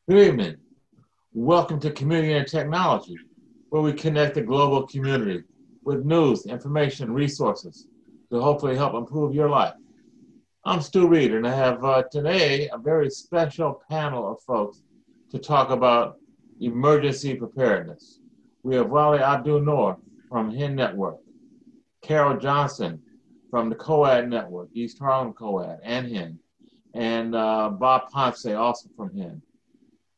Good evening. Welcome to Community and Technology, where we connect the global community with news, information, and resources to hopefully help improve your life. I'm Stuart Reid, and I have today a very special panel of folks to talk about emergency preparedness. We have Wali Abdun Noor from HIN Network, Carol Johnson from the COAD Network, East Harlem COAD and HIN, and Bob Ponce also from HIN.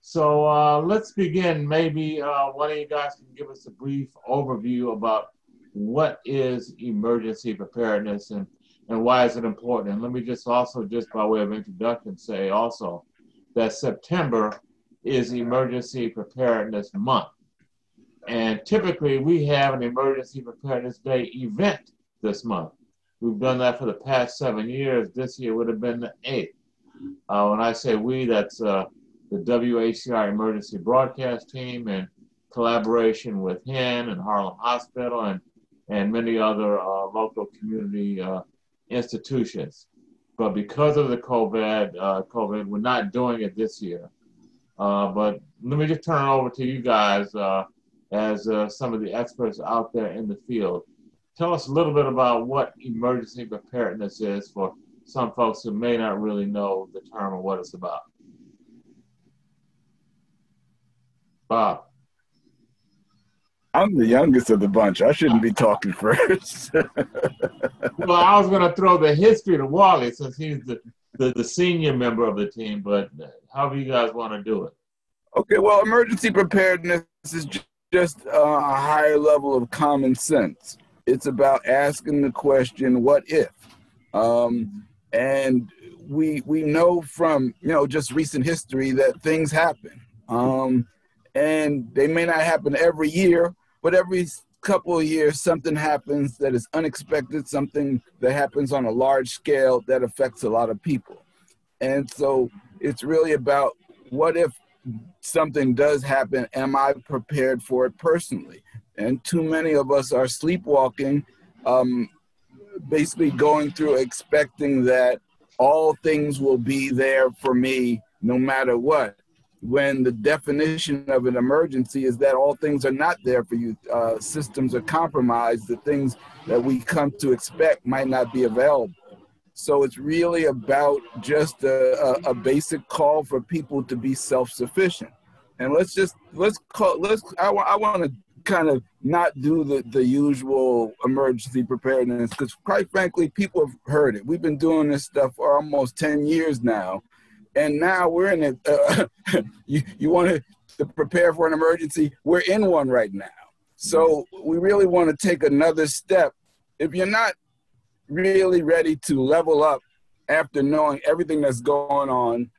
So let's begin. Maybe one of you guys can give us a brief overview about what is emergency preparedness and why is it important. And let me just also, just by way of introduction, say also that September is Emergency Preparedness Month. And typically we have an Emergency Preparedness Day event this month. We've done that for the past 7 years. This year would have been the 8th. When I say we, that's the WHCR Emergency Broadcast Team in collaboration with HIN and Harlem Hospital and many other local community institutions. But because of the COVID, we're not doing it this year. But let me just turn it over to you guys as some of the experts out there in the field. Tell us a little bit about what emergency preparedness is for some folks who may not really know the term or what it's about. Bob. I'm the youngest of the bunch. I shouldn't be talking first. Well, I was going to throw the history to Wally since he's the senior member of the team, but however you guys want to do it. Okay, well, emergency preparedness is just a higher level of common sense. It's about asking the question, what if? And we know from, just recent history that things happen. And they may not happen every year, but every couple of years, something happens that is unexpected, something that happens on a large scale that affects a lot of people. And so it's really about, what if something does happen? Am I prepared for it personally? And too many of us are sleepwalking, basically going through expecting that all things will be there for me no matter what, when the definition of an emergency is that all things are not there for you. Systems are compromised. The things that we come to expect might not be available. So it's really about just a basic call for people to be self-sufficient. And I want to kind of not do the usual emergency preparedness, because quite frankly, people have heard it. We've been doing this stuff for almost 10 years now. And now we're in it. You want to prepare for an emergency? We're in one right now. So we really want to take another step. If you're not really ready to level up after knowing everything that's going on,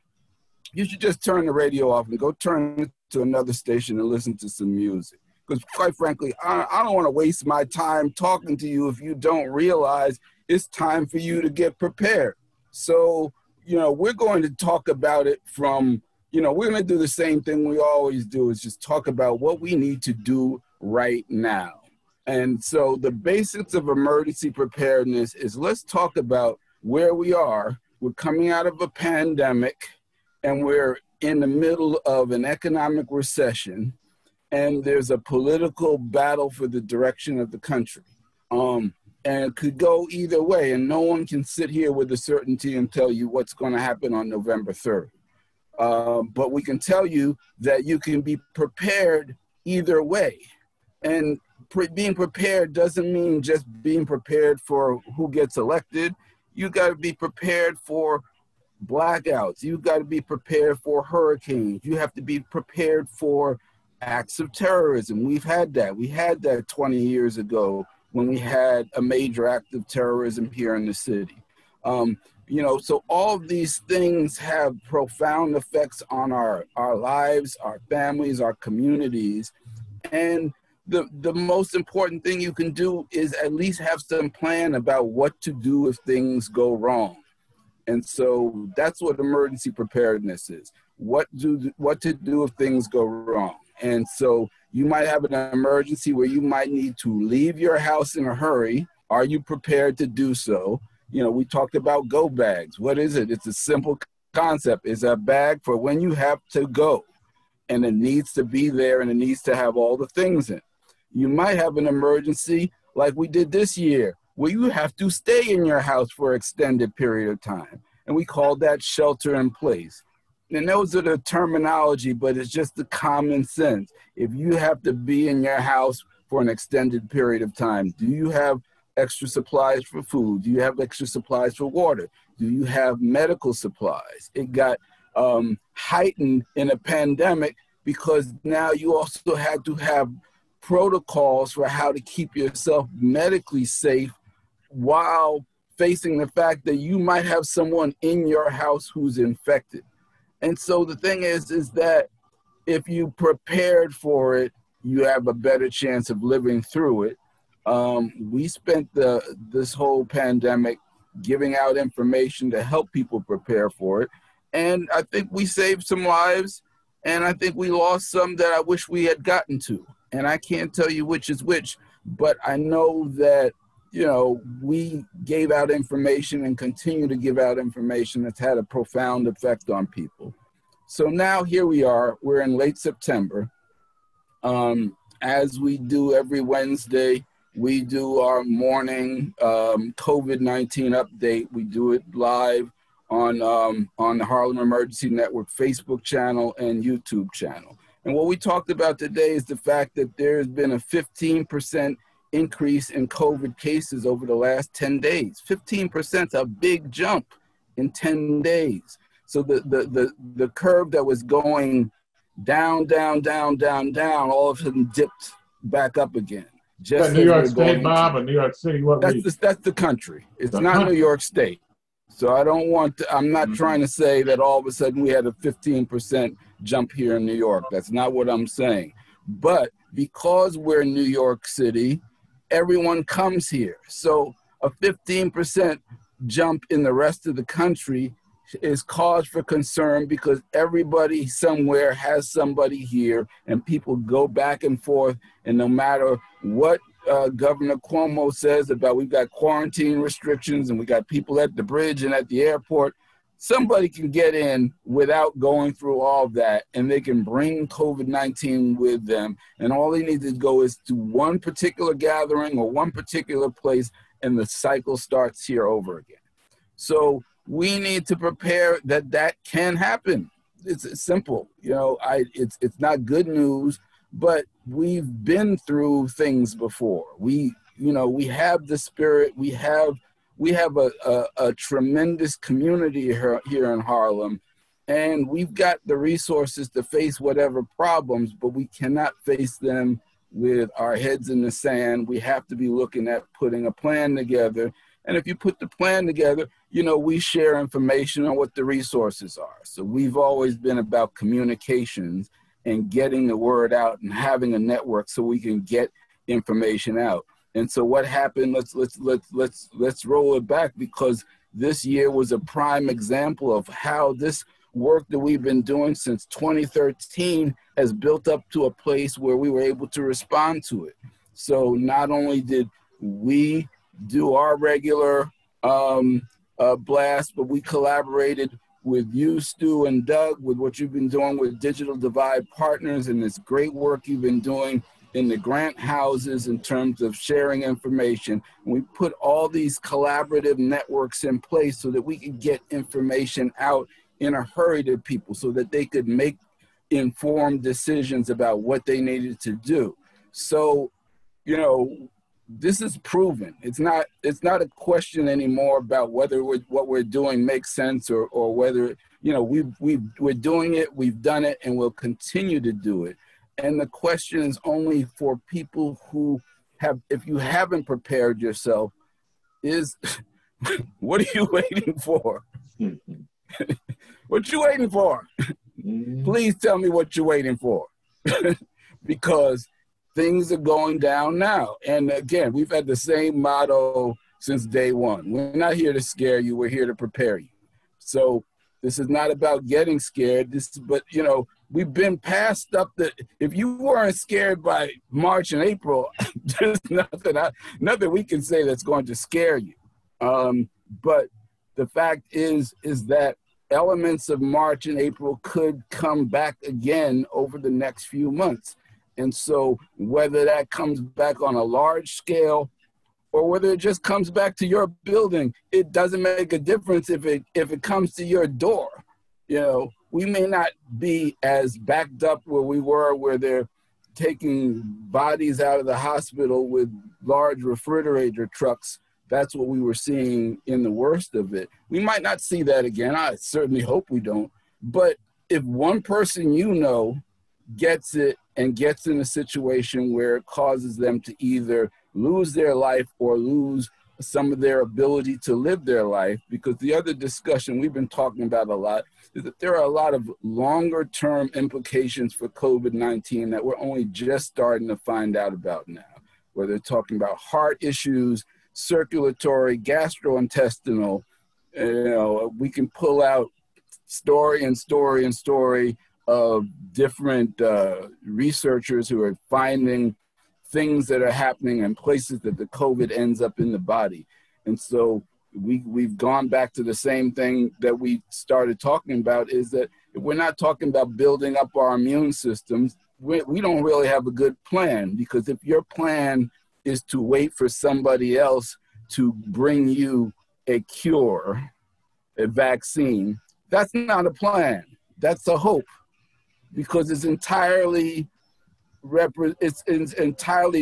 you should just turn the radio off and go turn it to another station and listen to some music. Because quite frankly, I don't want to waste my time talking to you if you don't realize it's time for you to get prepared. So, we're going to talk about it from, we're going to do the same thing we always do, is just talk about what we need to do right now. And so the basics of emergency preparedness is, let's talk about where we are. We're coming out of a pandemic and we're in the middle of an economic recession, and there's a political battle for the direction of the country. And it could go either way, and no one can sit here with a certainty and tell you what's going to happen on November 3rd. But we can tell you that you can be prepared either way. And being prepared doesn't mean just being prepared for who gets elected. You got to be prepared for blackouts. You got to be prepared for hurricanes. You have to be prepared for acts of terrorism. We've had that. We had that 20 years ago when we had a major act of terrorism here in the city. So all of these things have profound effects on our lives, our families, our communities. And the most important thing you can do is at least have some plan about what to do if things go wrong. And so that's what emergency preparedness is. What to do if things go wrong. And so you might have an emergency where you might need to leave your house in a hurry. Are you prepared to do so? We talked about go bags. What is it? It's a simple concept. It's a bag for when you have to go. and it needs to be there, and it needs to have all the things in. You might have an emergency like we did this year, where you have to stay in your house for an extended period of time. And we call that shelter in place. And those are the terminology, but it's just the common sense. If you have to be in your house for an extended period of time, do you have extra supplies for food? Do you have extra supplies for water? Do you have medical supplies? It got heightened in a pandemic because now you also had to have protocols for how to keep yourself medically safe while facing the fact that you might have someone in your house who's infected. And so the thing is that if you prepared for it, you have a better chance of living through it. We spent this whole pandemic giving out information to help people prepare for it. And I think we saved some lives, and I think we lost some that I wish we had gotten to. And I can't tell you which is which, but I know that, you know, we gave out information and continue to give out information that's had a profound effect on people. So now here we are, we're in late September. As we do every Wednesday, we do our morning COVID-19 update. We do it live on the Harlem Emergency Network Facebook channel and YouTube channel. And what we talked about today is the fact that there's been a 15% increase in COVID cases over the last 10 days. 15% is a big jump in 10 days. So the curve that was going down, all of a sudden dipped back up again. Just New York State, Bob, or New York City? That's the country. It's not New York State. So I don't want to, I'm not trying to say that all of a sudden we had a 15% jump here in New York. That's not what I'm saying. But because we're in New York City, everyone comes here. So a 15% jump in the rest of the country is cause for concern because everybody somewhere has somebody here and people go back and forth. And no matter what Governor Cuomo says about we've got quarantine restrictions and we got people at the bridge and at the airport, somebody can get in without going through all of that, and they can bring COVID-19 with them. And all they need to go is to one particular gathering or one particular place, and the cycle starts here over again. So we need to prepare that can happen. It's simple. You know, it's not good news, but we've been through things before. We have the spirit. We have a tremendous community here in Harlem, and we've got the resources to face whatever problems, but we cannot face them with our heads in the sand. We have to be looking at putting a plan together. And if you put the plan together, you know, we share information on what the resources are. So we've always been about communications and getting the word out and having a network so we can get information out. And so what happened, let's roll it back, because this year was a prime example of how this work that we've been doing since 2013 has built up to a place where we were able to respond to it. So not only did we do our regular blast, but we collaborated with you, Stu and Doug, with what you've been doing with Digital Divide Partners and this great work you've been doing in the grant houses in terms of sharing information. And we put all these collaborative networks in place so that we could get information out in a hurry to people so that they could make informed decisions about what they needed to do. So, you know, this is proven. It's not a question anymore about whether what we're doing makes sense or whether, you know, we're doing it, we've done it, and we'll continue to do it. And the question is only for people who have, if you haven't prepared yourself, is what are you waiting for? What you waiting for? Please tell me what you're waiting for. Because things are going down now. And again, we've had the same motto since day one. We're not here to scare you, we're here to prepare you. So this is not about getting scared. But you know, we've been past stuff that if you weren't scared by March and April, there's nothing we can say that's going to scare you. But the fact is that elements of March and April could come back again over the next few months. And so whether that comes back on a large scale or whether it just comes back to your building, it doesn't make a difference if it comes to your door. You know, we may not be as backed up where we were, where they're taking bodies out of the hospital with large refrigerator trucks. That's what we were seeing in the worst of it. We might not see that again. I certainly hope we don't. But if one person you know gets it and gets in a situation where it causes them to either lose their life or lose some of their ability to live their life, because the other discussion we've been talking about a lot is that there are a lot of longer term implications for COVID-19 that we're only just starting to find out about now, where they're talking about heart issues, circulatory, gastrointestinal. You know, we can pull out story and story and story of different researchers who are finding things that are happening in places that the COVID ends up in the body. And so we've gone back to the same thing that we started talking about, is that if we're not talking about building up our immune systems, we don't really have a good plan, because if your plan is to wait for somebody else to bring you a cure, a vaccine, that's not a plan. That's a hope, because it's entirely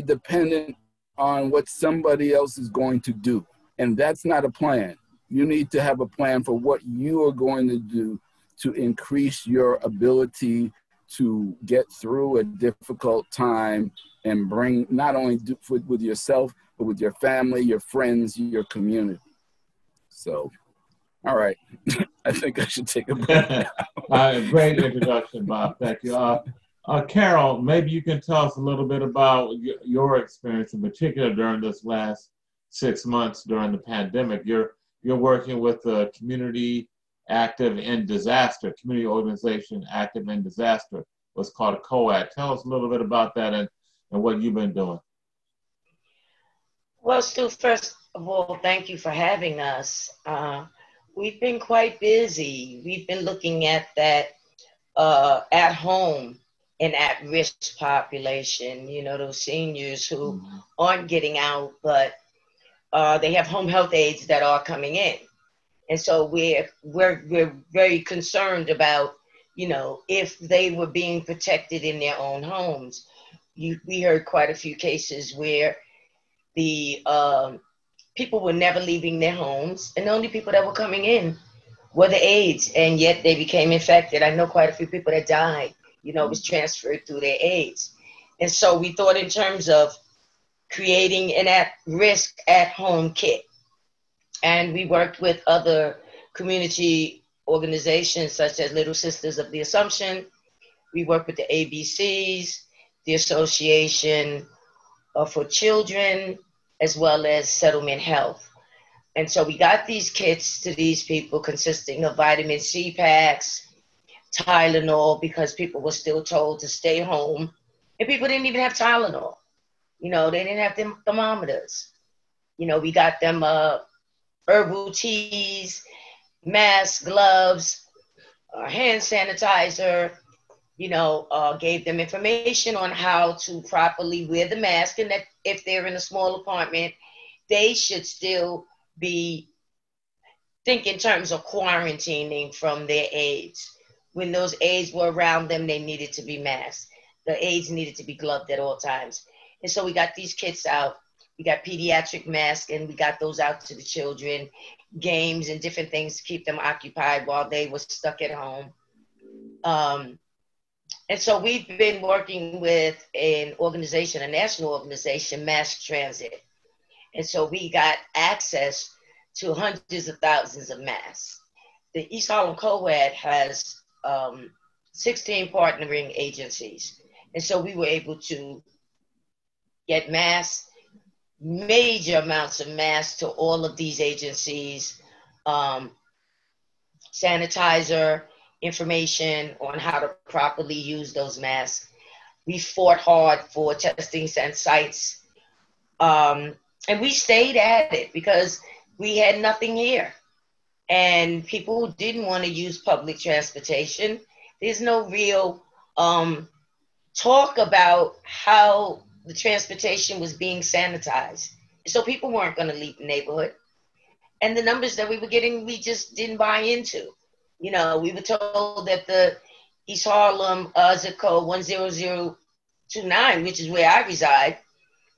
dependent on what somebody else is going to do. And that's not a plan. You need to have a plan for what you are going to do to increase your ability to get through a difficult time and bring, not only with yourself, but with your family, your friends, your community. So, all right. I think I should take a break now. Great introduction, Bob. Thank you. Carol, maybe you can tell us a little bit about your experience in particular during this last 6 months during the pandemic. You're working with a community active in disaster, community organization active in disaster, what's called a COAD. Tell us a little bit about that and what you've been doing. Well, Stu, first of all, thank you for having us. We've been quite busy. We've been looking at that at home and at-risk population, you know, those seniors who aren't getting out, but they have home health aides that are coming in. And so we're very concerned about, you know, if they were being protected in their own homes. We heard quite a few cases where the people were never leaving their homes, and the only people that were coming in were the aides, and yet they became infected. I know quite a few people that died, you know, it was transferred through their aides. And so we thought in terms of creating an at-risk at-home kit. And we worked with other community organizations such as Little Sisters of the Assumption. We worked with the ABCs, the Association for Children, as well as Settlement Health. And so we got these kits to these people consisting of vitamin C packs, Tylenol, because people were still told to stay home. And people didn't even have Tylenol. You know, they didn't have them thermometers. You know, we got them herbal teas, masks, gloves, hand sanitizer, you know, gave them information on how to properly wear the mask, and that if they're in a small apartment, they should still be think in terms of quarantining from their aides. When those aides were around them, they needed to be masked. The aides needed to be gloved at all times. And so we got these kits out. We got pediatric masks, and we got those out to the children, games and different things to keep them occupied while they were stuck at home. And so we've been working with an organization, a national organization, Mass Transit. And so we got access to hundreds of thousands of masks. The East Harlem COAD has 16 partnering agencies. And so we were able to get masks, major amounts of masks to all of these agencies, sanitizer, information on how to properly use those masks. We fought hard for testing sites. And we stayed at it because we had nothing here. and people who didn't want to use public transportation, there's no real talk about how the transportation was being sanitized. So people weren't going to leave the neighborhood. And the numbers that we were getting, we just didn't buy into. You know, we were told that the East Harlem zip code 10029, which is where I reside,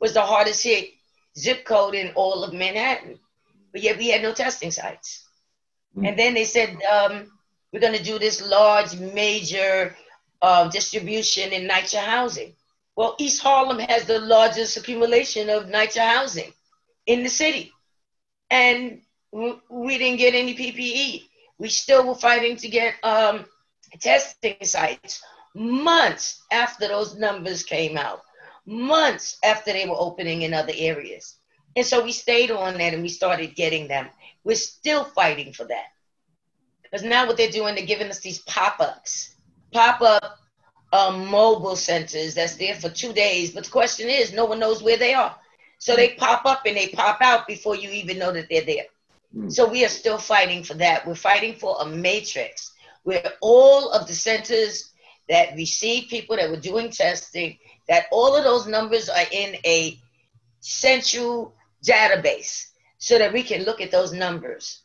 was the hardest hit zip code in all of Manhattan. But yet we had no testing sites. And then they said, we're going to do this large, major distribution in NYCHA housing. Well, East Harlem has the largest accumulation of NYCHA housing in the city. And we didn't get any PPE. We still were fighting to get testing sites months after those numbers came out, months after they were opening in other areas. And so we stayed on that and we started getting them. We're still fighting for that. Because now what they're doing, they're giving us these pop-ups, pop-up mobile centers that's there for 2 days. But the question is, no one knows where they are. So they pop up and they pop out before you even know that they're there. So we are still fighting for that. We're fighting for a matrix where all of the centers that receive people that were doing testing, that all of those numbers are in a central database so that we can look at those numbers.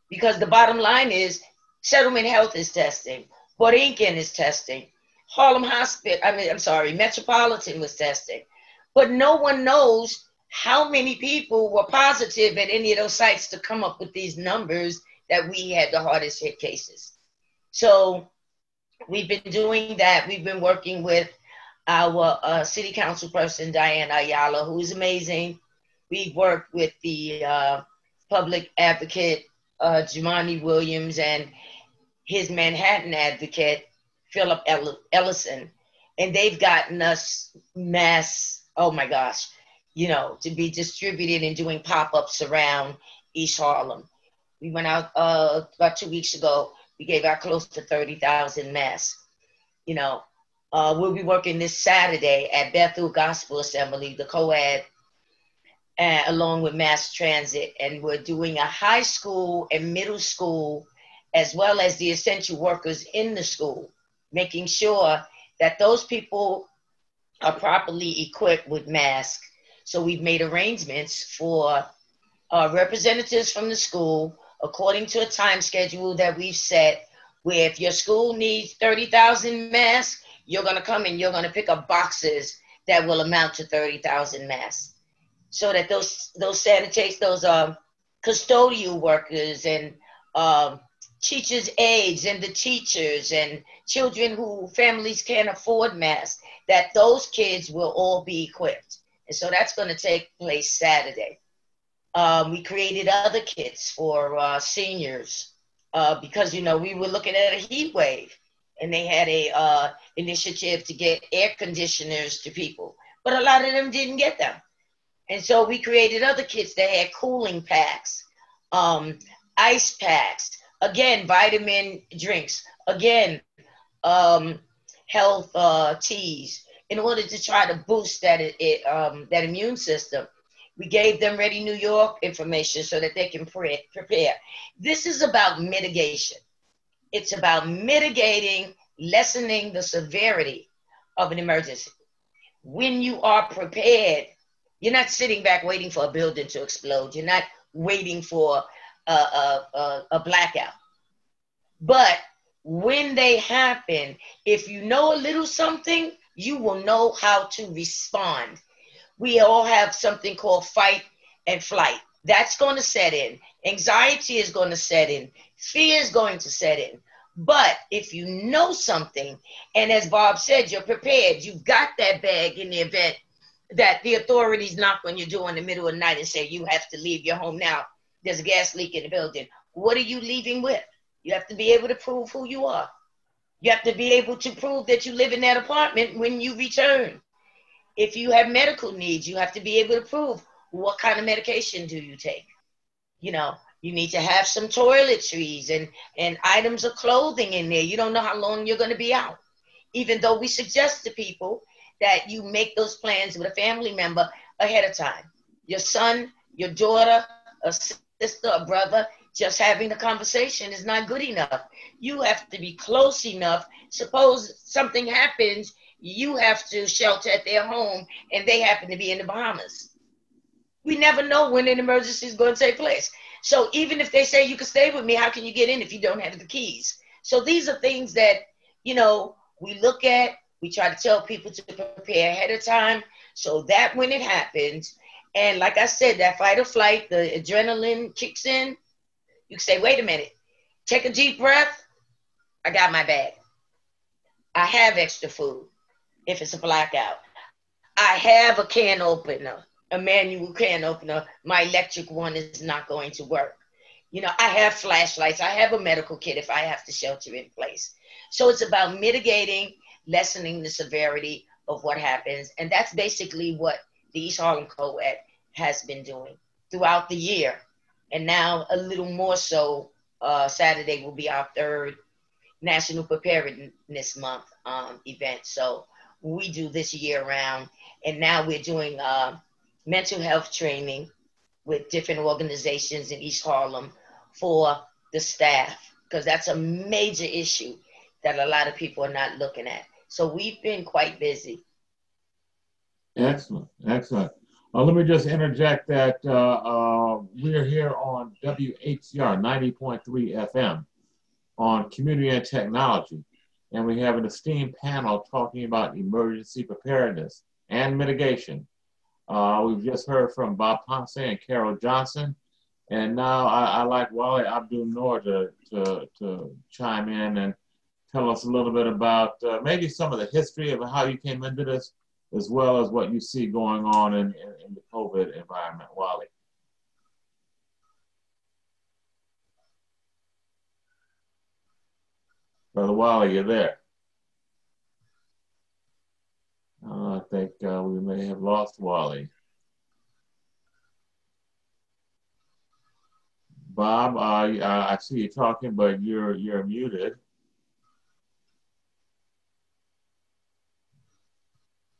Because the bottom line is Settlement Health is testing, Borinquen is testing, Harlem Metropolitan was testing. But no one knows how many people were positive at any of those sites to come up with these numbers that we had the hardest hit cases. So we've been doing that. We've been working with our city council person, Diana Ayala, who is amazing. We've worked with the public advocate, Jumani Williams, and his Manhattan advocate, Philip Ellison. And they've gotten us mass, oh my gosh, you know, to be distributed and doing pop-ups around East Harlem. We went out about 2 weeks ago. We gave out close to 30,000 masks. You know, we'll be working this Saturday at Bethel Gospel Assembly, the co-ed, along with Mass Transit. And we're doing a high school and middle school, as well as the essential workers in the school, making sure that those people are properly equipped with masks. So we've made arrangements for representatives from the school, according to a time schedule that we've set, where if your school needs 30,000 masks, you're going to come and you're going to pick up boxes that will amount to 30,000 masks. So that those custodial workers and teachers' aides and the teachers and children who families can't afford masks, that those kids will all be equipped. And so that's going to take place Saturday. We created other kits for seniors because, you know, we were looking at a heat wave and they had a initiative to get air conditioners to people, but a lot of them didn't get them. And so we created other kits that had cooling packs, ice packs, again, vitamin drinks, again, health teas, in order to try to boost that immune system. We gave them Ready New York information so that they can prepare. This is about mitigation. It's about mitigating, lessening the severity of an emergency. When you are prepared, you're not sitting back waiting for a building to explode. You're not waiting for a blackout. But when they happen, if you know a little something, you will know how to respond. We all have something called fight and flight. That's going to set in. Anxiety is going to set in. Fear is going to set in. But if you know something, and as Bob said, you're prepared, you've got that bag in the event that the authorities knock on your door in the middle of the night and say, you have to leave your home now. There's a gas leak in the building. What are you leaving with? You have to be able to prove who you are. You have to be able to prove that you live in that apartment when you return. If you have medical needs, you have to be able to prove what kind of medication do you take. You know, you need to have some toiletries and items of clothing in there. You don't know how long you're going to be out. Even though we suggest to people that you make those plans with a family member ahead of time. Your son, your daughter, a sister, a brother, just having a conversation is not good enough. You have to be close enough. Suppose something happens, you have to shelter at their home and they happen to be in the Bahamas. We never know when an emergency is going to take place. So even if they say you can stay with me, how can you get in if you don't have the keys? So these are things that, you know, we look at, we try to tell people to prepare ahead of time so that when it happens, and like I said, that fight or flight, the adrenaline kicks in, you can say, wait a minute, take a deep breath. I got my bag. I have extra food if it's a blackout. I have a can opener, a manual can opener. My electric one is not going to work. You know, I have flashlights. I have a medical kit if I have to shelter in place. So it's about mitigating, lessening the severity of what happens. And that's basically what the East Harlem Co-ed has been doing throughout the year. And now a little more so, Saturday will be our third National Preparedness Month event. So we do this year round. And now we're doing mental health training with different organizations in East Harlem for the staff, because that's a major issue that a lot of people are not looking at. So we've been quite busy. Excellent, excellent. Let me just interject that we're here on WHCR 90.3 FM on community and technology, and we have an esteemed panel talking about emergency preparedness and mitigation. We've just heard from Bob Ponce and Carol Johnson, and now I'd like Wali Abdun Noor to chime in and tell us a little bit about maybe some of the history of how you came into this, as well as what you see going on in the COVID environment. Wali. Brother Wali, you're there. I think we may have lost Wali. Bob, I see you talking, but you're muted.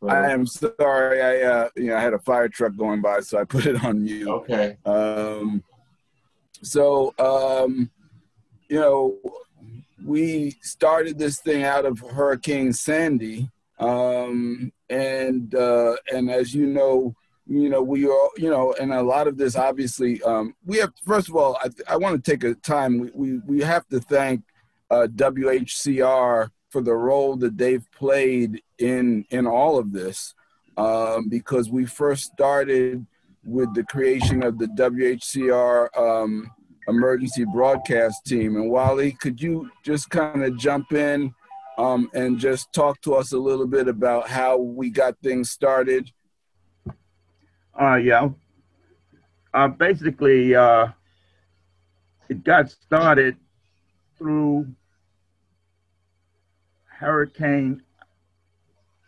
I am sorry. I had a fire truck going by, so I put it on mute. Okay. We started this thing out of Hurricane Sandy, and as you know, we are, and a lot of this, obviously, we have. First of all, I want to take a time. We have to thank WHCR for the role that they've played in all of this, because we first started with the creation of the WHCR emergency broadcast team. And Wali, could you just kind of jump in and just talk to us a little bit about how we got things started? Basically, it got started through Hurricane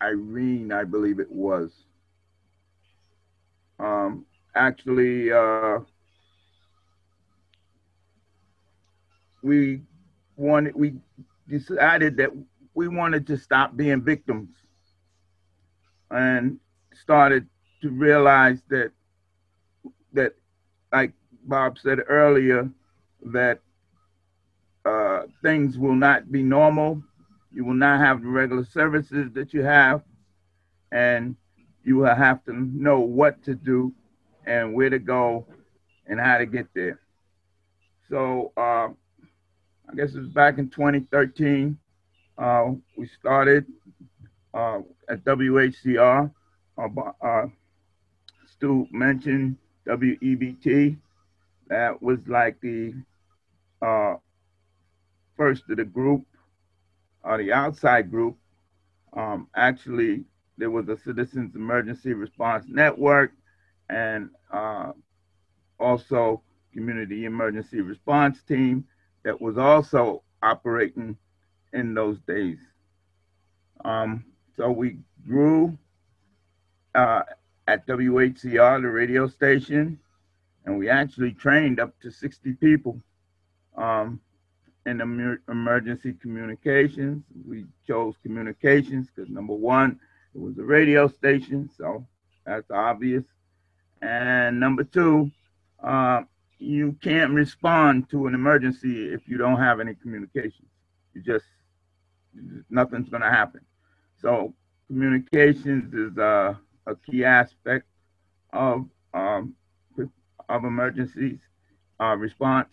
Irene, I believe it was. We decided that we wanted to stop being victims and started to realize that like Bob said earlier, that things will not be normal. You will not have the regular services that you have, and you will have to know what to do and where to go and how to get there. So I guess it was back in 2013, we started at WHCR. Stu mentioned WEBT. That was like the first of the group, the outside group. Actually, there was a Citizens Emergency Response Network, and also Community Emergency Response Team that was also operating in those days. So we grew at WHCR, the radio station, and we actually trained up to 60 people in emergency communications. We chose communications because number one, it was a radio station, so that's obvious. And number two, you can't respond to an emergency if you don't have any communications. You just, nothing's going to happen. So communications is a key aspect of um, emergencies response.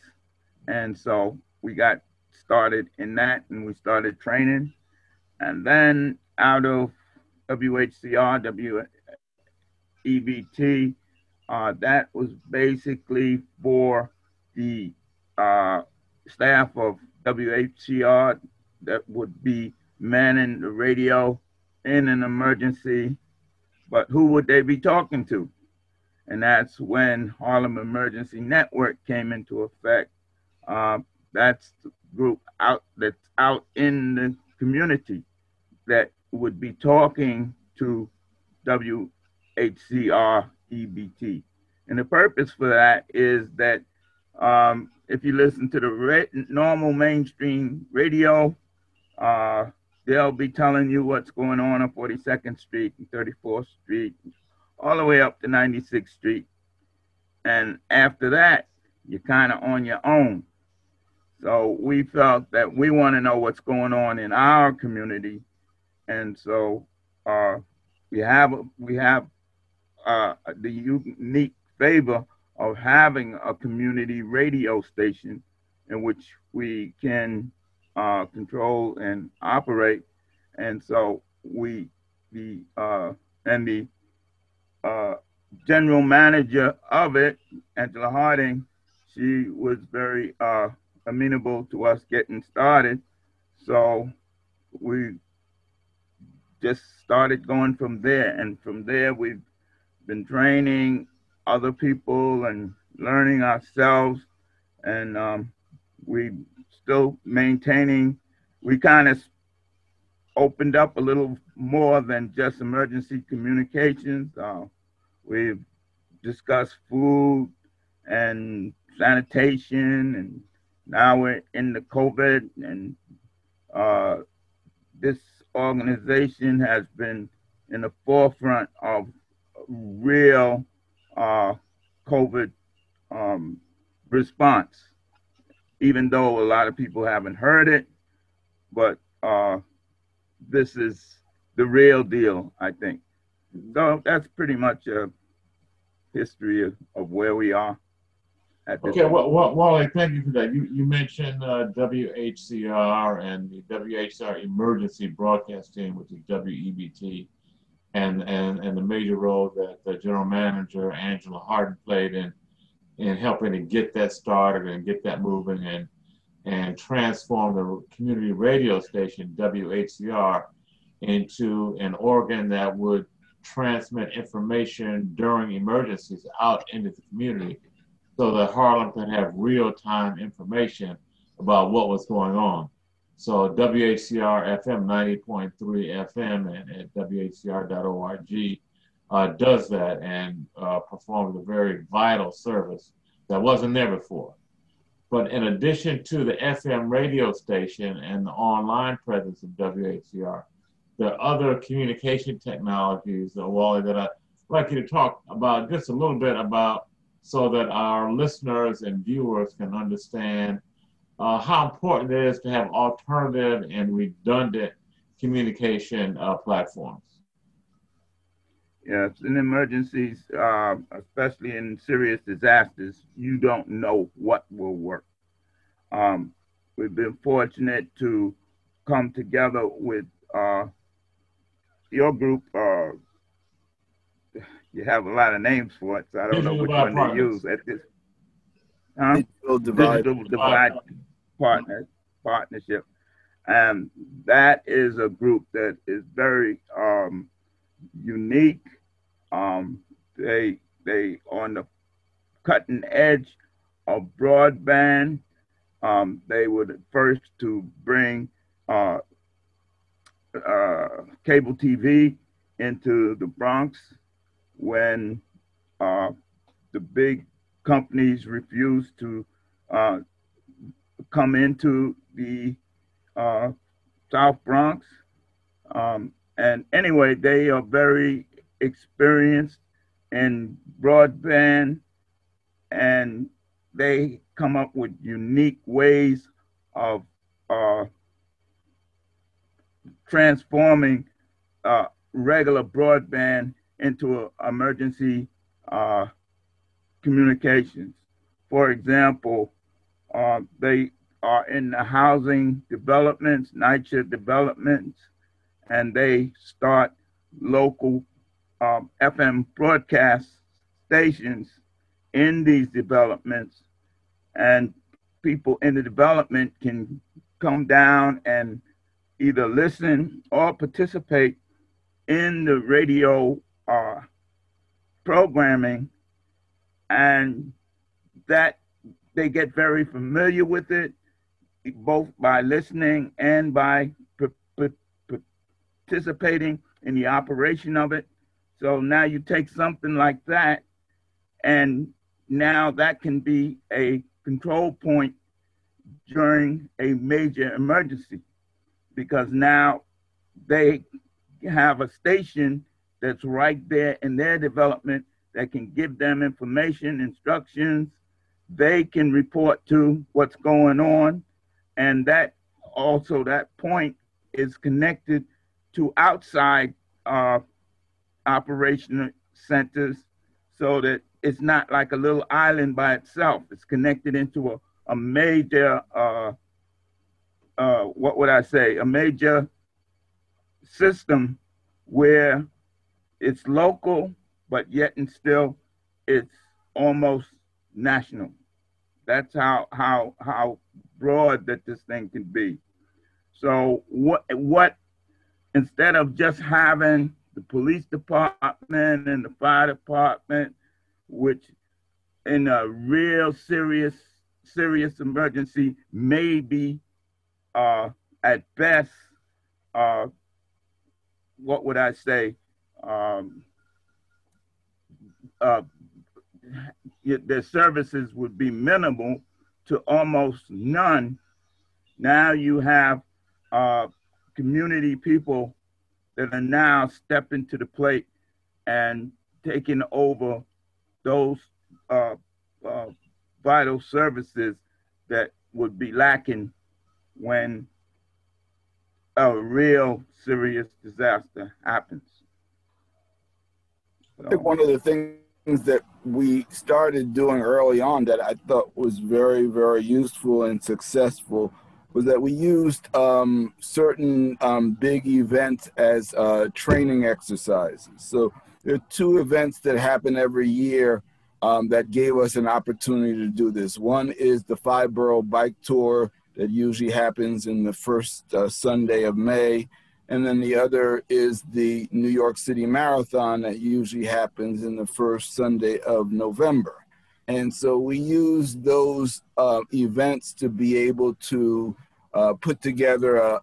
And so we got started in that, and we started training. And then out of WHCR, WEBT, that was basically for the staff of WHCR that would be manning the radio in an emergency. But who would they be talking to? And that's when Harlem Emergency Network came into effect. That's the group that's out in the community that would be talking to WHCR EBT. And the purpose for that is that if you listen to the normal mainstream radio, they'll be telling you what's going on 42nd Street and 34th Street, all the way up to 96th Street. And after that, you're kind of on your own. So we felt that we want to know what's going on in our community. And so we have the unique favor of having a community radio station in which we can control and operate. And so the general manager of it, Angela Harding, she was very amenable to us getting started. So we just started going from there. And from there, we've been training other people and learning ourselves. And we still maintaining, we kind of opened up a little more than just emergency communications. We've discussed food and sanitation, and now we're in the COVID, and this organization has been in the forefront of real COVID response, even though a lot of people haven't heard it, but this is the real deal, I think. So that's pretty much a history of where we are. Okay, well, Wally, thank you for that. You mentioned WHCR and the WHCR Emergency Broadcast Team, which is WEBT, and the major role that the general manager, Angela Harding, played in helping to get that started and get that moving and transform the community radio station, WHCR, into an organ that would transmit information during emergencies out into the community so that Harlem could have real-time information about what was going on. So WHCR FM 90.3 FM and at WHCR.org does that and performs a very vital service that wasn't there before. But in addition to the FM radio station and the online presence of WHCR, there are other communication technologies, Wally, that I'd like you to talk about just a little bit about so that our listeners and viewers can understand how important it is to have alternative and redundant communication platforms. Yes, in emergencies, especially in serious disasters, you don't know what will work. We've been fortunate to come together with your group. You have a lot of names for it, so I don't know which one to use at this. Digital Divide. Digital Divide Partnership. And that is a group that is very unique. They on the cutting edge of broadband. They were the first to bring cable TV into the Bronx when the big companies refused to come into the South Bronx. And anyway, they are very experienced in broadband and they come up with unique ways of transforming regular broadband into emergency communications. For example, they are in the housing developments, night shift developments, and they start local FM broadcast stations in these developments, and people in the development can come down and either listen or participate in the radio programming, and that they get very familiar with it, both by listening and by participating in the operation of it. So now you take something like that, and now that can be a control point during a major emergency, because now they have a station that's right there in their development that can give them information, instructions. They can report to what's going on, and that also, that point is connected to outside operational centers, so that it's not like a little island by itself. It's connected into a major, what would I say, a major system where it's local, but yet and still it's almost national. That's how broad that this thing can be. So what instead of just having the police department and the fire department, which in a real serious emergency may be at best, what would I say, their services would be minimal to almost none. Now you have community people that are now stepping to the plate and taking over those vital services that would be lacking when a real serious disaster happens. I think one of the things that we started doing early on that I thought was very, very useful and successful was that we used certain big events as training exercises. So there are two events that happen every year that gave us an opportunity to do this. One is the 5-borough bike tour that usually happens in the first Sunday of May. And then the other is the New York City Marathon that usually happens in the first Sunday of November. And so we use those events to be able to put together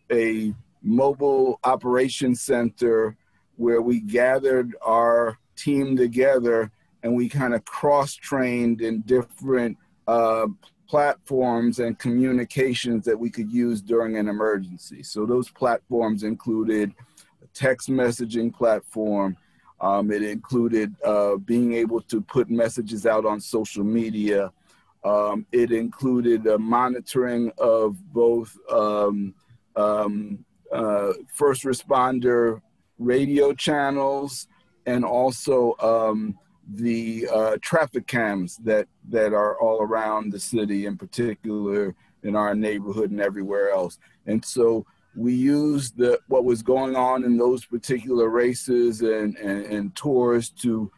a mobile operations center where we gathered our team together and we kind of cross-trained in different platforms and communications that we could use during an emergency. So those platforms included a text messaging platform. It included being able to put messages out on social media. It included monitoring of both first responder radio channels and also the traffic cams that are all around the city, in particular in our neighborhood and everywhere else. And so we used what was going on in those particular races and tours to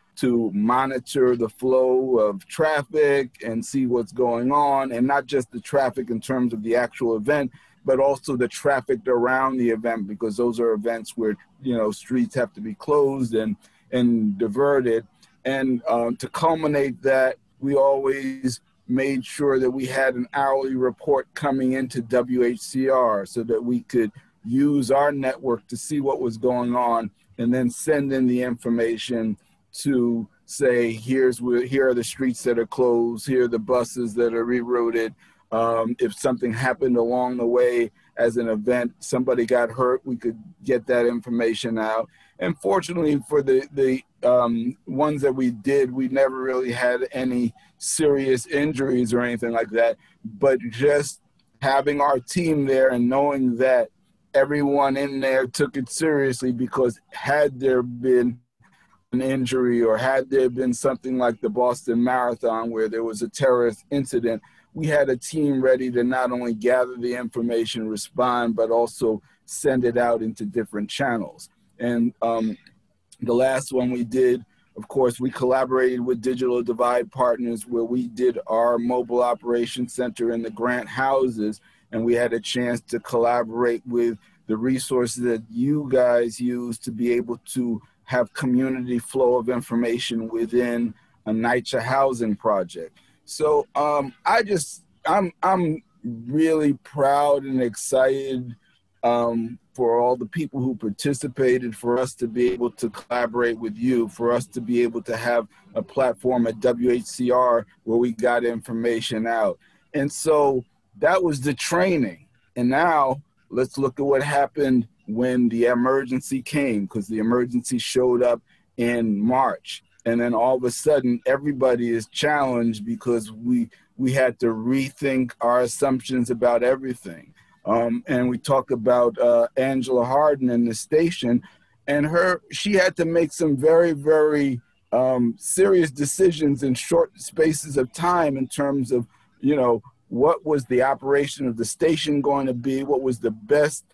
monitor the flow of traffic and see what's going on, and not just the traffic in terms of the actual event, but also the traffic around the event, because those are events where, you know, streets have to be closed and diverted. And to culminate that, we always made sure that we had an hourly report coming into WHCR so that we could use our network to see what was going on and then send in the information to say, here are the streets that are closed, here are the buses that are rerouted. If something happened along the way as an event, somebody got hurt, we could get that information out. And fortunately for the ones that we did, we never really had any serious injuries or anything like that, but just having our team there and knowing that everyone in there took it seriously, because had there been an injury or had there been something like the Boston Marathon where there was a terrorist incident, we had a team ready to not only gather the information, respond, but also send it out into different channels. And the last one we did, of course, we collaborated with Digital Divide Partners, where we did our mobile operations center in the Grant houses, and we had a chance to collaborate with the resources that you guys use to be able to have community flow of information within a NYCHA housing project. So I'm really proud and excited for all the people who participated, for us to be able to collaborate with you, for us to be able to have a platform at WHCR where we got information out. And so that was the training. And now let's look at what happened when the emergency came, because the emergency showed up in March. And then all of a sudden, everybody is challenged because we had to rethink our assumptions about everything. And we talk about Angela Harden in the station, and she had to make some very, very serious decisions in short spaces of time in terms of, what was the operation of the station going to be, what was the best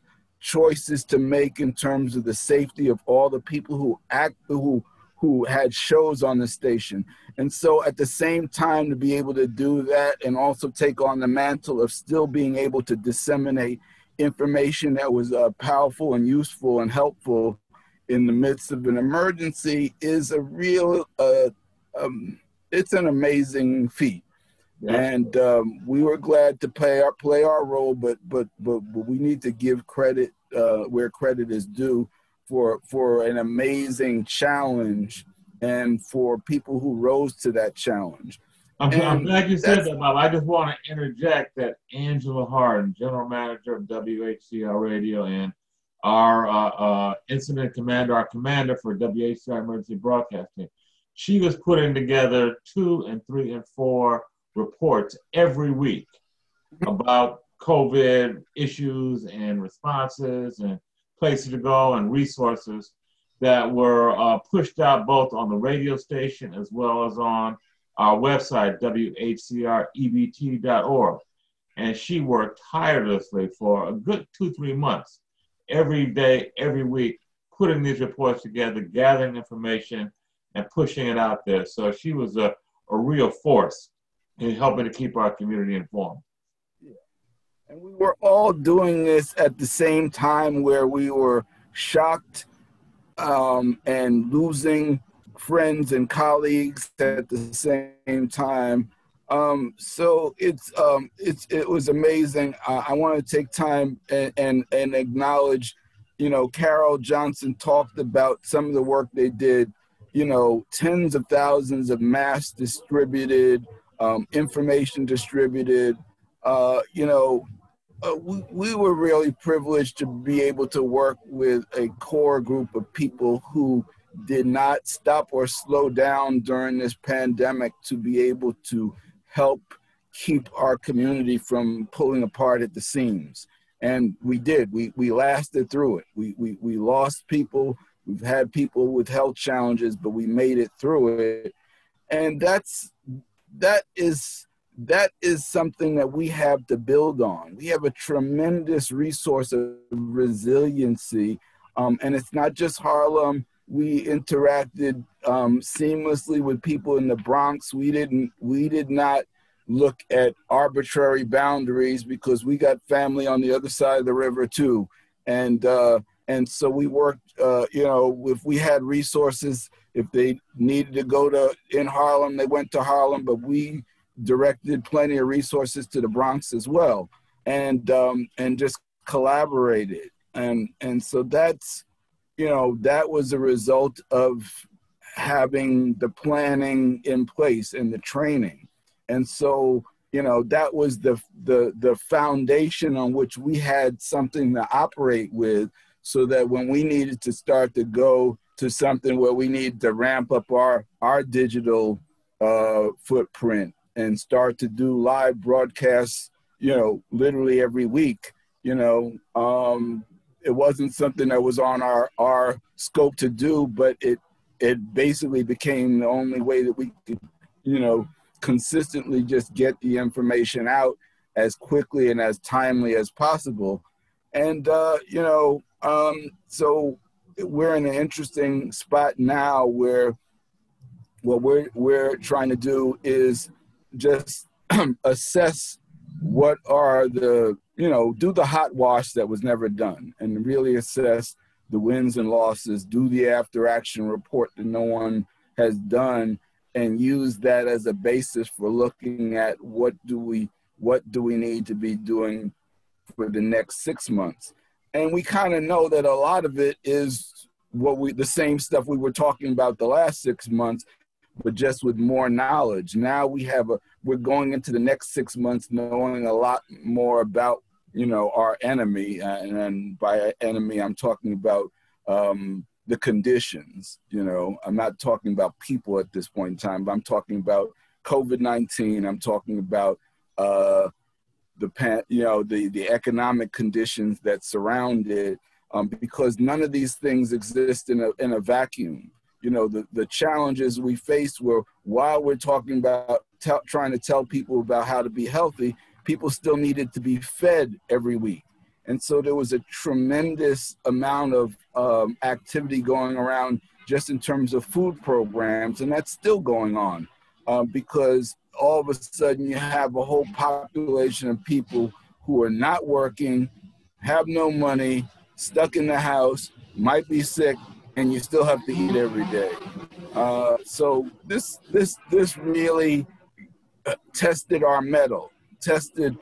choices to make in terms of the safety of all the people who had shows on the station. And so at the same time, to be able to do that and also take on the mantle of still being able to disseminate information that was powerful and useful and helpful in the midst of an emergency is a real, it's an amazing feat. Yeah. And we were glad to play our role, but we need to give credit where credit is due for an amazing challenge and for people who rose to that challenge. I'm glad you said that, Bob. I just want to interject that Angela Harden, General Manager of WHCR Radio, and our incident commander, our commander for WHCR Emergency Broadcasting, she was putting together 2 and 3 and 4 reports every week about COVID issues and responses and places to go and resources that were pushed out both on the radio station as well as on our website, whcrebt.org. And she worked tirelessly for a good 2-3 months, every day, every week, putting these reports together, gathering information, and pushing it out there. So she was a real force in helping to keep our community informed. Yeah. And we were all doing this at the same time, where we were shocked and losing friends and colleagues at the same time. So it was amazing. I want to take time and acknowledge, Carol Johnson talked about some of the work they did, tens of thousands of masks distributed, information distributed. We were really privileged to be able to work with a core group of people who did not stop or slow down during this pandemic to be able to help keep our community from pulling apart at the seams. And we did. We lasted through it. We lost people. We've had people with health challenges, but we made it through it. And that is something that we have to build on. We have a tremendous resource of resiliency, and it's not just Harlem. We interacted seamlessly with people in the Bronx. We did not look at arbitrary boundaries, because we got family on the other side of the river too. And so we worked, if we had resources, if they needed to go in Harlem, they went to Harlem, but we directed plenty of resources to the Bronx as well, and just collaborated. And so that's, that was a result of having the planning in place and the training. And so, that was the foundation on which we had something to operate with, so that when we needed to start to go to something where we needed to ramp up our digital footprint and start to do live broadcasts, literally every week. It wasn't something that was on our scope to do, but it basically became the only way that we could, consistently just get the information out as quickly and as timely as possible. And, so we're in an interesting spot now where what we're trying to do is just assess what are the, do the hot wash that was never done and really assess the wins and losses, do the after action report that no one has done, and use that as a basis for looking at what do we need to be doing for the next 6 months. And we kind of know that a lot of it is the same stuff we were talking about the last 6 months, but just with more knowledge. Now we're going into the next 6 months knowing a lot more about, our enemy. And by enemy, I'm talking about the conditions. I'm not talking about people at this point in time, but I'm talking about COVID-19. I'm talking about the economic conditions that surround it, because none of these things exist in a vacuum. The challenges we faced were, while we're talking about trying to tell people about how to be healthy, people still needed to be fed every week. And so there was a tremendous amount of activity going around just in terms of food programs, and that's still going on, because all of a sudden you have a whole population of people who are not working, have no money, stuck in the house, might be sick, and you still have to eat every day. So this really tested our mettle, tested,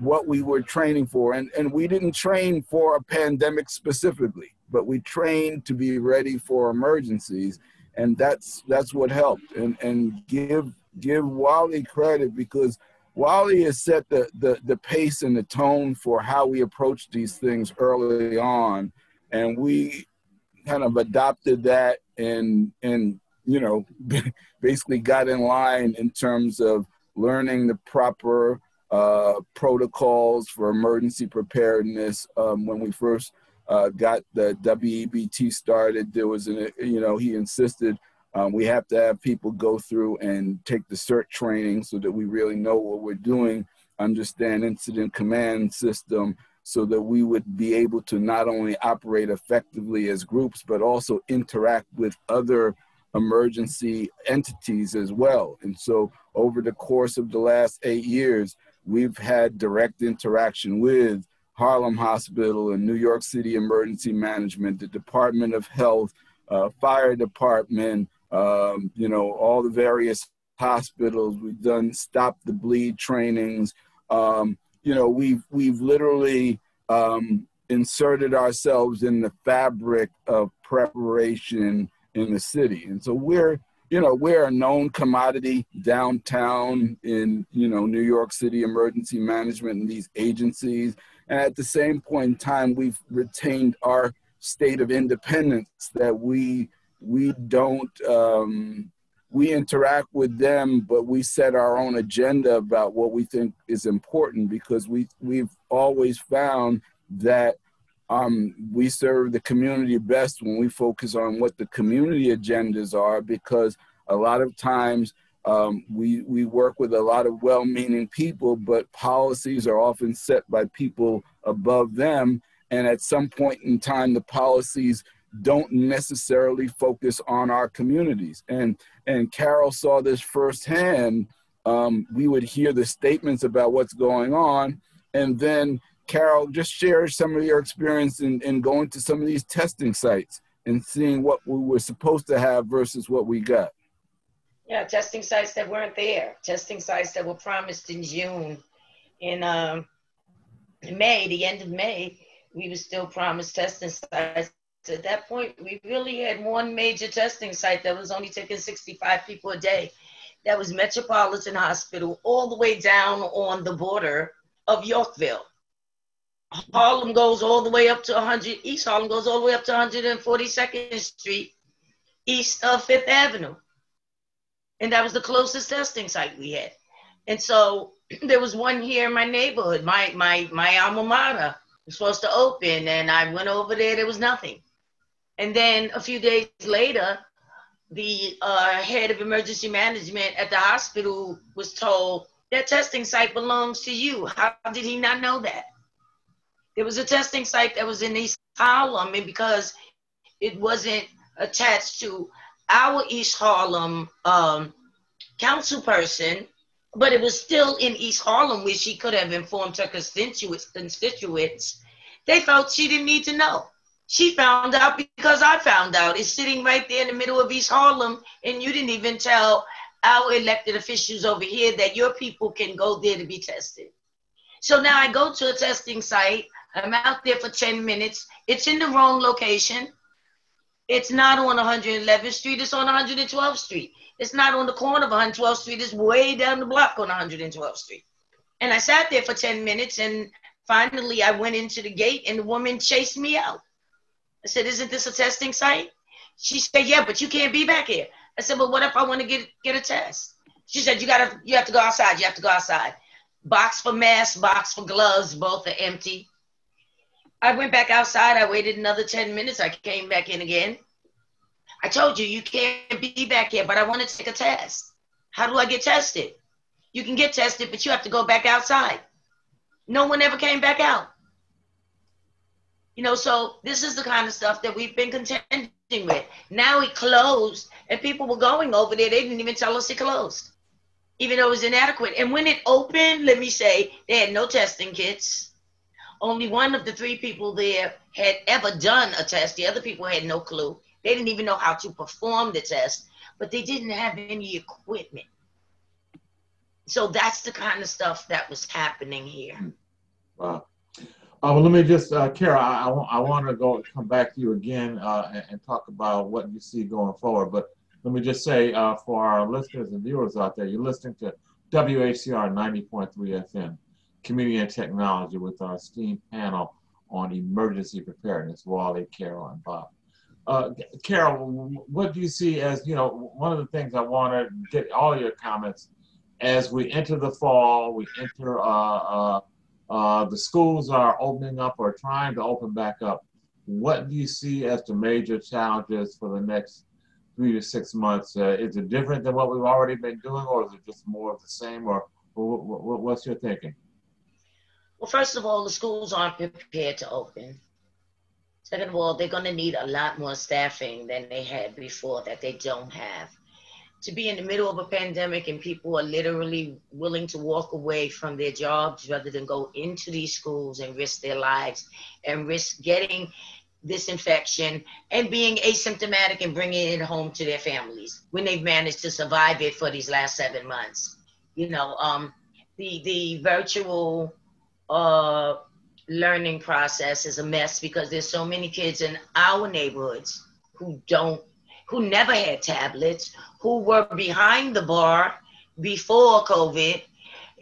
what we were training for. And we didn't train for a pandemic specifically, but we trained to be ready for emergencies. And that's what helped. And give Wali credit, because Wali has set the pace and the tone for how we approach these things early on. And we kind of adopted that and basically got in line in terms of learning the proper protocols for emergency preparedness. When we first got the WEBT started, there was he insisted we have to have people go through and take the CERT training so that we really know what we're doing, understand incident command system, so that we would be able to not only operate effectively as groups, but also interact with other emergency entities as well. And so over the course of the last 8 years, we've had direct interaction with Harlem Hospital and New York City Emergency Management, the Department of Health, Fire Department, all the various hospitals. We've done stop the bleed trainings. We've literally inserted ourselves in the fabric of preparation in the city. And so we're a known commodity downtown in, New York City Emergency Management and these agencies. And at the same point in time, we've retained our state of independence, that we don't, we interact with them, but we set our own agenda about what we think is important, because we've always found that we serve the community best when we focus on what the community agendas are, because a lot of times we work with a lot of well-meaning people, but policies are often set by people above them. And at some point in time, the policies don't necessarily focus on our communities. And Carol saw this firsthand. We would hear the statements about what's going on, and then Carol, just share some of your experience in going to some of these testing sites and seeing what we were supposed to have versus what we got. Yeah, testing sites that weren't there, testing sites that were promised in June. In May, the end of May, we were still promised testing sites. At that point, we really had one major testing site that was only taking 65 people a day. That was Metropolitan Hospital, all the way down on the border of Yorkville. Harlem goes all the way up to 100, East Harlem goes all the way up to 142nd Street, east of 5th Avenue. And that was the closest testing site we had. And so there was one here in my neighborhood. My alma mater was supposed to open, and I went over there was nothing. And then a few days later, the head of emergency management at the hospital was told that testing site belongs to you. How did he not know that? There was a testing site that was in East Harlem, and because it wasn't attached to our East Harlem council person, but it was still in East Harlem where she could have informed her constituents, they felt she didn't need to know. She found out because I found out. It's sitting right there in the middle of East Harlem, and you didn't even tell our elected officials over here that your people can go there to be tested. So now I go to a testing site. I'm out there for 10 minutes. It's in the wrong location. It's not on 111th Street. It's on 112th Street. It's not on the corner of 112th Street. It's way down the block on 112th Street. And I sat there for 10 minutes, and finally I went into the gate, and the woman chased me out. I said, "Isn't this a testing site?" She said, "Yeah, but you can't be back here." I said, "But what if I want to get a test?" She said, you have to go outside. You have to go outside. Box for masks, box for gloves, both are empty. I went back outside. I waited another 10 minutes. I came back in again. I told you, you can't be back here, but I want to take a test. How do I get tested? You can get tested, but you have to go back outside. No one ever came back out. You know, so this is the kind of stuff that we've been contending with. Now it closed, and people were going over there. They didn't even tell us it closed, even though it was inadequate. And when it opened, let me say, they had no testing kits. Only one of the 3 people there had ever done a test. The other people had no clue. They didn't even know how to perform the test, but they didn't have any equipment. So that's the kind of stuff that was happening here. Wow. Well, let me just, Kara, I want to come back to you again and talk about what you see going forward. But let me just say for our listeners and viewers out there, you're listening to WHCR 90.3 FM, Community and Technology, with our esteemed panel on emergency preparedness, Wali, Carol, and Bob. Carol, what do you see as, you know, one of the things I want to get all your comments as we enter the fall, we enter the schools are opening up or trying to open back up. What do you see as the major challenges for the next 3 to 6 months? Is it different than what we've already been doing, or is it just more of the same, or what's your thinking? Well, first of all, the schools aren't prepared to open. Second of all, they're going to need a lot more staffing than they had before that they don't have. To be in the middle of a pandemic and people are literally willing to walk away from their jobs rather than go into these schools and risk their lives and risk getting this infection and being asymptomatic and bringing it home to their families when they've managed to survive it for these last 7 months. You know, the virtual learning process is a mess because there's so many kids in our neighborhoods who never had tablets, who were behind the bar before COVID,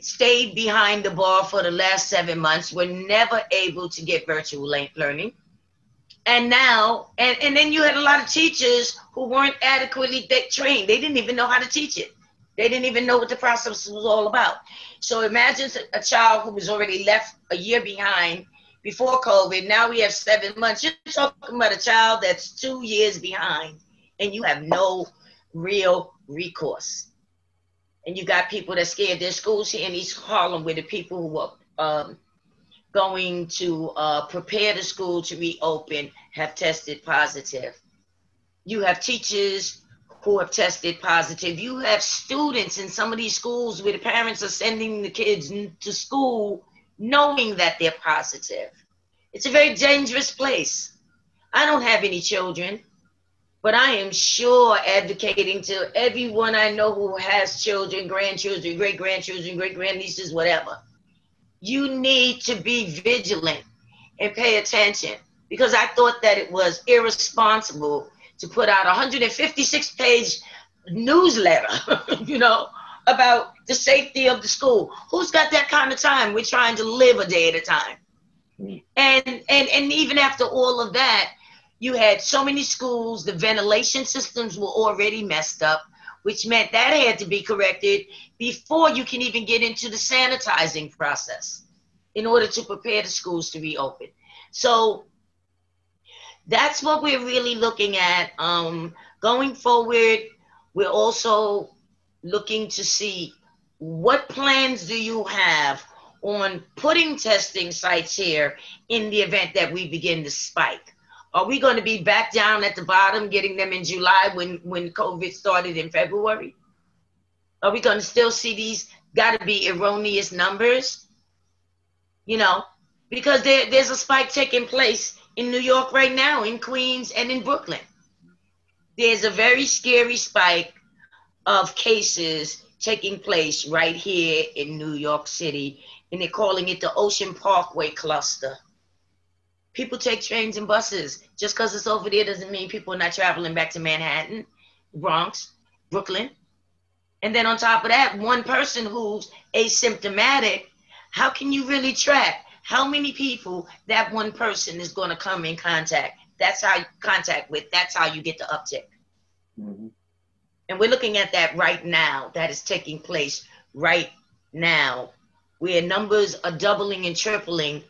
stayed behind the bar for the last 7 months, were never able to get virtual learning. And now, and then you had a lot of teachers who weren't adequately trained. They didn't even know how to teach it. They didn't even know what the process was all about. So imagine a child who was already left a year behind before COVID. Now we have 7 months. You're talking about a child that's 2 years behind, and you have no real recourse. And you got people that scared. There's schools here in East Harlem where the people who are going to prepare the school to reopen have tested positive. You have teachers who have tested positive. You have students in some of these schools where the parents are sending the kids to school knowing that they're positive. It's a very dangerous place. I don't have any children, but I am sure advocating to everyone I know who has children, grandchildren, great-grandchildren, great-grandnieces, whatever. You need to be vigilant and pay attention, because I thought that it was irresponsible to put out a 156-page newsletter, you know, about the safety of the school. Who's got that kind of time? We're trying to live a day at a time. And even after all of that, you had so many schools, the ventilation systems were already messed up. which meant that had to be corrected before you can even get into the sanitizing process in order to prepare the schools to reopen. So that's what we're really looking at. Going forward, we're also looking to see what plans do you have on putting testing sites here in the event that we begin to spike. Are we going to be back down at the bottom, getting them in July when COVID started in February? Are we going to still see these got to be erroneous numbers? You know, because there's a spike taking place in New York right now, in Queens and in Brooklyn. There's a very scary spike of cases taking place right here in New York City, and they're calling it the Ocean Parkway cluster. People take trains and buses. Just because it's over there doesn't mean people are not traveling back to Manhattan, Bronx, Brooklyn. And then on top of that, one person who's asymptomatic, how can you really track how many people that one person is going to come in contact? That's how you contact with. That's how you get the uptick. Mm-hmm. And we're looking at that right now. That is taking place right now, where numbers are doubling and tripling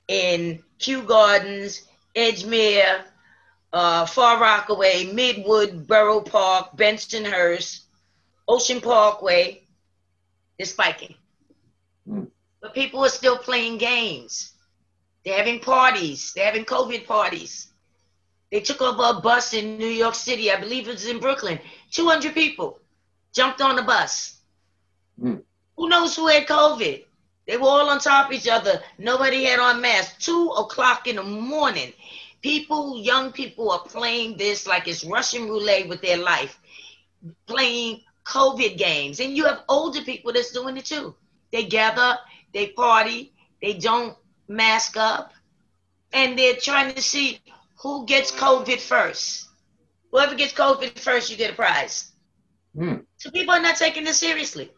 in Kew Gardens, Edgemere, Far Rockaway, Midwood, Borough Park, Bensonhurst, Ocean Parkway. Is spiking. Mm. But people are still playing games. They're having parties. They're having COVID parties. They took over a bus in New York City. I believe it was in Brooklyn. 200 people jumped on the bus. Mm. Who knows who had COVID? They were all on top of each other. Nobody had on masks. 2 o'clock in the morning. People, young people are playing this like it's Russian roulette with their life. Playing COVID games. And you have older people that's doing it too. They gather, they party, they don't mask up, and they're trying to see who gets COVID first. Whoever gets COVID first, you get a prize. Mm. So people are not taking this seriously.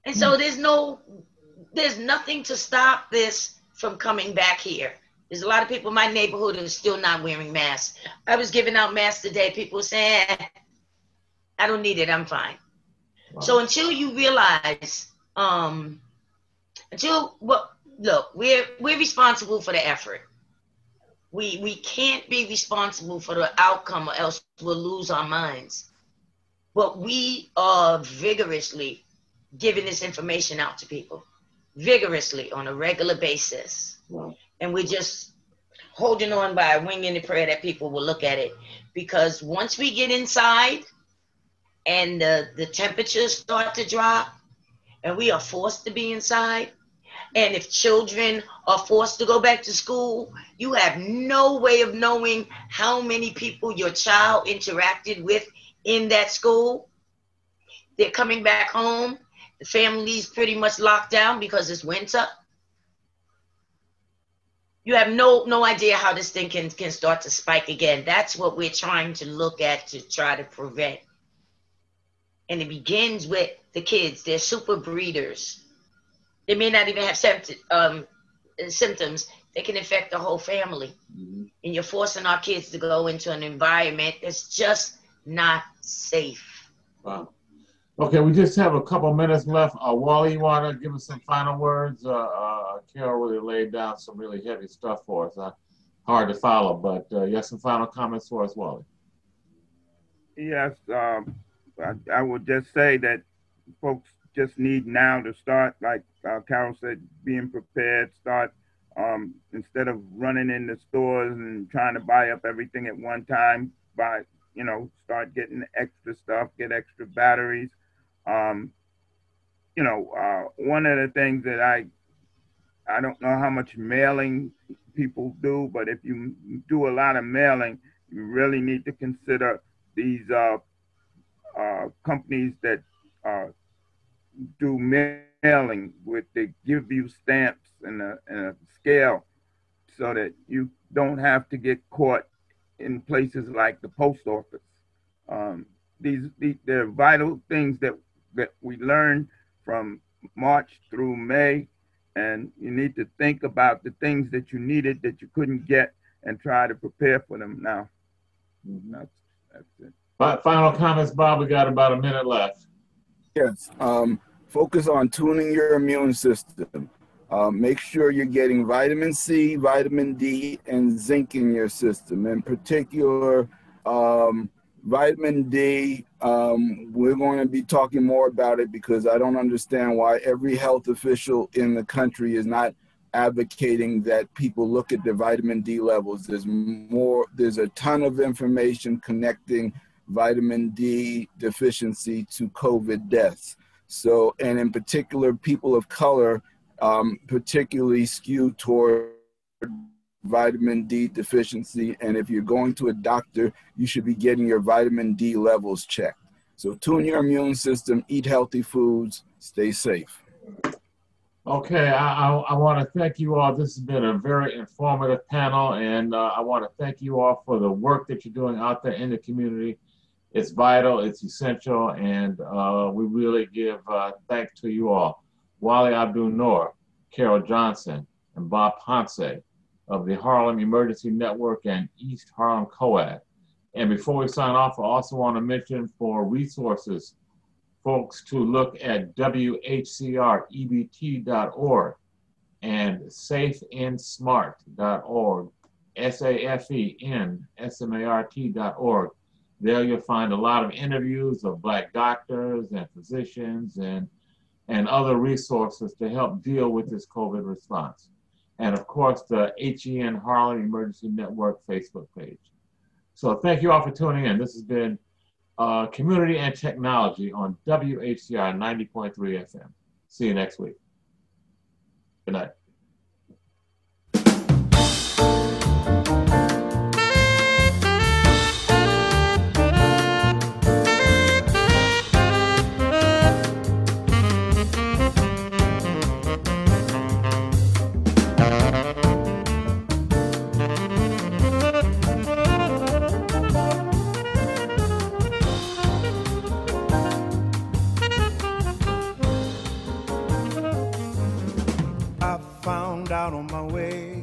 And so there's nothing to stop this from coming back here. There's a lot of people in my neighborhood who are still not wearing masks. I was giving out masks today. People were saying, I don't need it, I'm fine. Wow. So until you realize, look, we're responsible for the effort. We can't be responsible for the outcome or else we'll lose our minds. But we are vigorously giving this information out to people, vigorously on a regular basis. Wow. And we're just holding on by a wing in the prayer that people will look at it. Because once we get inside, and the temperatures start to drop, and we are forced to be inside, and if children are forced to go back to school, you have no way of knowing how many people your child interacted with in that school. They're coming back home. The family's pretty much locked down because it's winter. You have no idea how this thing can start to spike again. That's what we're trying to look at to try to prevent. And it begins with the kids. They're super breeders. They may not even have symptoms. They can infect the whole family. Mm-hmm. And you're forcing our kids to go into an environment that's just not safe. Wow. Okay, we just have a couple minutes left. Wally, you want to give us some final words? Carol really laid down some really heavy stuff for us. Hard to follow, but you have some final comments for us, Wally? Yes. I would just say that folks just need now to start, like Carol said, being prepared, start instead of running in the stores and trying to buy up everything at one time, start getting extra stuff, get extra batteries. One of the things that I don't know how much mailing people do, but if you do a lot of mailing, you really need to consider these companies that do mailing, they give you stamps and a scale so that you don't have to get caught in places like the post office. They're vital things that we learned from March through May, and you need to think about the things that you needed that you couldn't get and try to prepare for them now. Mm-hmm. That's it. Final comments, Bob. We got about a minute left. Yes. Focus on tuning your immune system. Make sure you're getting vitamin C, vitamin D, and zinc in your system. In particular, vitamin D, we're going to be talking more about it because I don't understand why every health official in the country is not advocating that people look at their vitamin D levels. There's a ton of information connecting vitamin D deficiency to COVID deaths. So, and in particular, people of color, particularly skewed toward vitamin D deficiency. And if you're going to a doctor, you should be getting your vitamin D levels checked. So tune your immune system, eat healthy foods, stay safe. Okay, I want to thank you all. This has been a very informative panel, and I want to thank you all for the work that you're doing out there in the community. It's vital, it's essential, and we really give thanks to you all. Wali Abdun Noor, Carol Johnson, and Bob Ponce of the Harlem Emergency Network and East Harlem COAD. And before we sign off, I also want to mention for resources, folks to look at WHCREBT.org and safensmart.org, SAFENSMART.org. There you'll find a lot of interviews of Black doctors and physicians and other resources to help deal with this COVID response. And of course, the HEN Harlem Emergency Network Facebook page. So thank you all for tuning in. This has been Community and Technology on WHCR 90.3 FM. See you next week. Good night. Out on my way